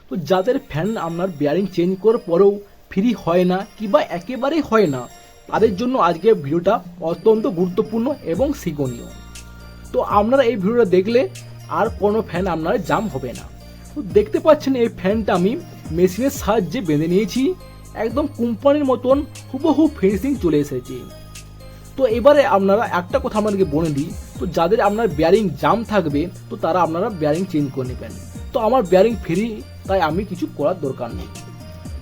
তো যাদের ফ্যান আপনার বেয়ারিং চেঞ্জ করার পরেও ফ্রি হয় না কিংবা একেবারেই হয় না, তাদের জন্য আজকের ভিডিওটা অত্যন্ত গুরুত্বপূর্ণ এবং শিক্ষণীয়। তো আপনারা এই ভিডিওটা দেখলে আর কোনো ফ্যান আপনার জাম হবে না। তো দেখতে পাচ্ছেন এই ফ্যানটা আমি মেশিনের সাহায্যে বেঁধে নিয়েছি, একদম কোম্পানির মতন হুবহু ফিনিশিং চলে এসেছে। তো এবারে আপনারা একটা কথা আমাদেরকে বলে দিই, তো যাদের আপনার বেয়ারিং জাম থাকবে তো তারা আপনারা বেয়ারিং চেঞ্জ করে নেবেন। তো আমার বেয়ারিং ফ্রি, তাই আমি কিছু করার দরকার নেই।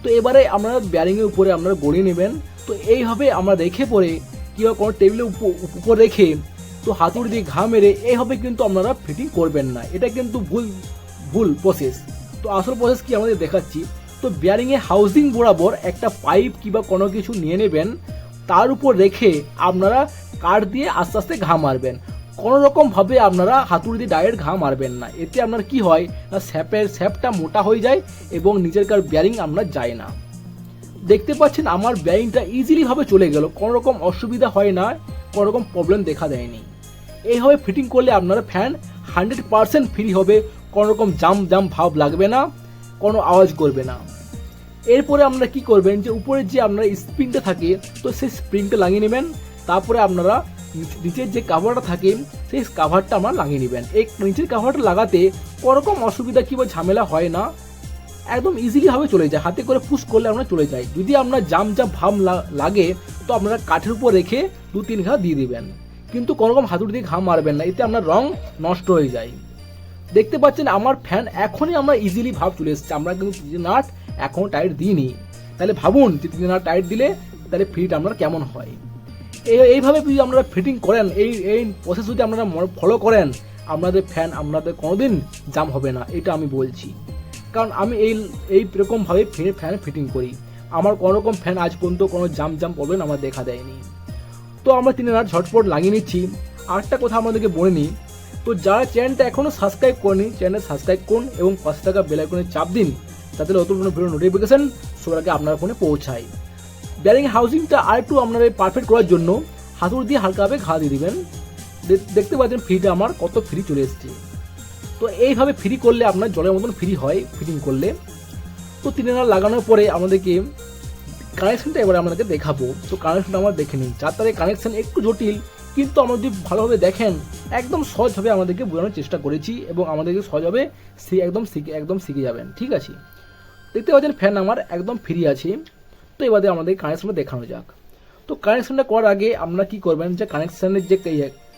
তো এবারে আপনারা বেয়ারিংয়ের উপরে আপনারা গড়িয়ে নেবেন। তো এইভাবে আমরা রেখে পরে কিংবা কোনো টেবিলের উপর রেখে তো হাতুড়ি দিয়ে ঘা মেরে এইভাবে কিন্তু আপনারা ফিটিং করবেন না, এটা কিন্তু ভুল প্রসেস। তো আসল প্রসেস কি আমাদের দেখাচ্ছি। তো বেয়ারিংয়ে হাউজিং বরাবর একটা পাইপ কিংবা কোনো কিছু নিয়ে নেবেন, তার উপর রেখে আপনারা কাঠ দিয়ে আস্তে আস্তে ঘা মারবেন। কোনো রকমভাবে আপনারা হাতুড়ি দিয়ে ডাইরেক্ট ঘা মারবেন না, এতে আপনার কি হয় না স্যাপটা মোটা হয়ে যায় এবং নিচেরকার বেয়ারিং আপনার যায় না। দেখতে পাচ্ছেন আমার বেয়ারিংটা ইজিলিভাবে চলে গেল, কোনো রকম অসুবিধা হয় না, কোনো রকম প্রবলেম দেখা দেয়নি। এইভাবে ফিটিং করলে আপনারা ফ্যান 100% ফ্রি হবে, কোনো রকম জাম ভাব লাগবে না, কোনো আওয়াজ করবে না। এরপরে আপনারা কি করবেন, যে উপরে যে আপনার স্প্রিংটা থাকে তো সেই স্প্রিংটা লাগিয়ে নেবেন। তারপরে আপনারা নিচের যে কাভারটা থাকে সেই কাভারটা আপনারা লাগিয়ে নেবেন। এই নিচের কাভারটা লাগাতে কোনো রকম অসুবিধা কিংবা ঝামেলা হয় না, একদম ইজিলিভাবে চলে যায়, হাতে করে পুশ করলে আমরা চলে যায়। যদি আপনার জাম ভাব লাগে তো আপনারা কাঠের উপর রেখে 2-3 ঘা দিয়ে দিবেন, কিন্তু কোনো রকম হাতুড়ি দিয়ে ঘা মারবেন না, এতে আপনার রং নষ্ট হয়ে যায়। দেখতে পাচ্ছেন আমার ফ্যান এখনই আমরা ইজিলি ভাব চলে এসেছে, আমরা কিন্তু 3 নাট এখনও টাইট দিইনি। তাহলে ভাবুন যে 3 নাট টাইট দিলে তাহলে ফিট আপনার কেমন হয়। এইভাবে যদি আপনারা ফিটিং করেন, এই প্রসেস যদি আপনারা ফলো করেন, আপনাদের ফ্যান আপনাদের কোনোদিন জাম হবে না, এটা আমি বলছি। কারণ আমি এইরকমভাবে ফ্যান ফিটিং করি, আমার কোনো রকম ফ্যান আজ পর্যন্ত কোনো জাম প্রবলেম আমার দেখা দেয়নি। তো আমরা 3 নাট ঝটপট লাগিয়ে নিচ্ছি। আরেকটা কথা আমাদেরকে বলে নিই, তো যারা চ্যানেলটা এখনও সাবস্ক্রাইব করেনি চ্যানেল সাবস্ক্রাইব করুন এবং পাশে থাকা বেল আইকনে চাপ দিন, যাতে নতুন কোনো ভিডিও নোটিফিকেশন সবার আগে আপনার ফোনে পৌঁছায়। বেয়ারিং হাউজিংটা আরেকটু আপনারা পারফেক্ট করার জন্য হাতুড়ি দিয়ে হালকাভাবে ঘা দিয়ে দিবেন। দেখতে পাচ্ছেন ফ্রিটা আমার কত ফ্রি চলে এসছে। তো এইভাবে ফ্রি করলে আপনার জলের মতন ফ্রি হয় ফিটিং করলে। তো 3 নাট লাগানোর পরে আমাদেরকে কানেকশনটা এবার আপনাদেরকে দেখাবো। তো কানেকশনটা আমরা দেখে নিই। যার তার কানেকশন একটু জটিল, কিন্তু আমরা যদি ভালোভাবে দেখেন একদম সহজভাবে আমাদেরকে বোঝানোর চেষ্টা করেছি এবং আমাদেরকে সহজভাবে একদম শিখে যাবেন, ঠিক আছে। দেখতে পাচ্ছেন ফ্যান আমার একদম ফ্রি আছে। তো এবারে আমাদের কানেকশনটা দেখানো যাক। তো কানেকশনটা করার আগে আপনারা কি করবেন, যে কানেকশনের যে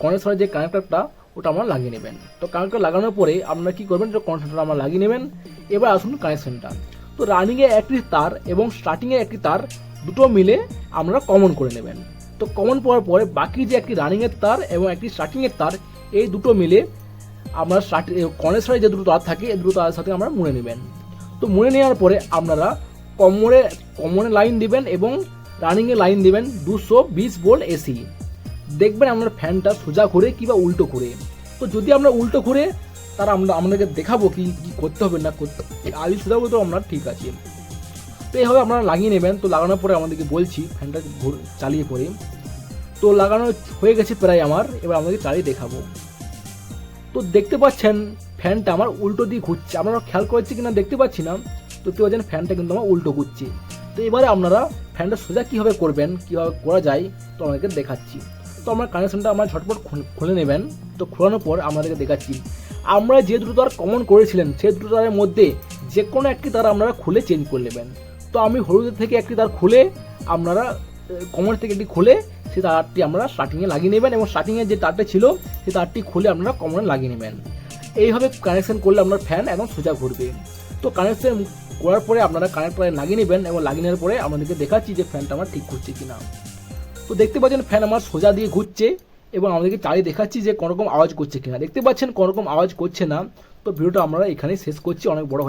কন্ডেন্সারের যে কানেক্টরটা ওটা আমরা লাগিয়ে নেবেন। তো কানেক্টর লাগানোর পরে আপনারা কি করবেন, যে কন্ডেন্সারটা আমরা লাগিয়ে নেবেন। এবার আসুন কানেকশনটা। তো রানিংয়ে একটি তার এবং স্টার্টিংয়ে একটি তার দুটো মিলে আমরা কমন করে নেবেন। তো কমন পাওয়ার পরে বাকি যে একটি রানিংয়ের তার এবং একটি স্টার্টিংয়ের তার, এই দুটো মিলে আমরা কন্ডেন্সারে যে দুটো তার থাকে এই দুটো তারের সাথে আমরা মুড়ে নেবেন। তো মুড়ে নেওয়ার পরে আপনারা কমনে লাইন দিবেন এবং রানিংয়ে লাইন দিবেন 220 ভোল্ট এসি। দেখবেন আপনার ফ্যানটা সোজা ঘুরে কিংবা উল্টো ঘুরে। তো যদি আমরা উল্টো ঘুরে তারা আমাদেরকে দেখাবো কি করতে হবে না করতে, আলি সোজা তো আমরা ঠিক আছে। তো এইভাবে আপনারা লাগিয়ে নেবেন। তো লাগানোর পরে আমাদেরকে বলছি ফ্যানটা চালিয়ে পরে। তো লাগানো হয়ে গেছে প্রায় আমার, এবার আমাদেরকে চালিয়ে দেখাবো। তো দেখতে পাচ্ছেন ফ্যানটা আমার উল্টো দিয়ে ঘুরছে, আপনারা খেয়াল করেছি কিনা দেখতে পাচ্ছি না। তো কেউ জানেন ফ্যানটা কিন্তু আমার উল্টো ঘুরছে। তো এবারে আপনারা ফ্যানটা সোজা কীভাবে করবেন, কীভাবে করা যায় তো আমাদেরকে দেখাচ্ছি। তো আমার কানেকশনটা আমরা ঝটপট খুলে নেবেন। তো খোলানোর পর আমাদেরকে দেখাচ্ছি আমরা যে দুটো তার কমন করেছিলেন সেই দুটো তারের মধ্যে যে কোনো একটি তার আপনারা খুলে চেঞ্জ করে নেবেন। তো আমি হলুদের থেকে একটি তার খুলে আপনারা কমন থেকে একটি খুলে সেই তারটি আমরা স্টার্টিংয়ে লাগিয়ে নেবেন এবং স্টার্টিংয়ে যে তারটা ছিল সেই তারটি খুলে আপনারা কমনে লাগিয়ে নেবেন। এইভাবে কানেকশন করলে আপনার ফ্যান একদম সোজা ঘুরবে। তো কানেকশন করার পরে আপনারা কানেক্টরে লাগিয়ে নেবেন এবং লাগিয়ে নেওয়ার পরে আমাদেরকে দেখাচ্ছি যে ফ্যানটা আমার ঠিক ঘুরছে কিনা। তো দেখতে পাচ্ছেন ফ্যান আমার সোজা দিয়ে ঘুরছে এবং আমাদেরকে চালিয়ে দেখাচ্ছি যে কোনো রকম আওয়াজ করছে কিনা। দেখতে পাচ্ছেন কোনো রকম আওয়াজ করছে না। তো ভিডিওটা আমরা এখানেই শেষ করছি, অনেক বড়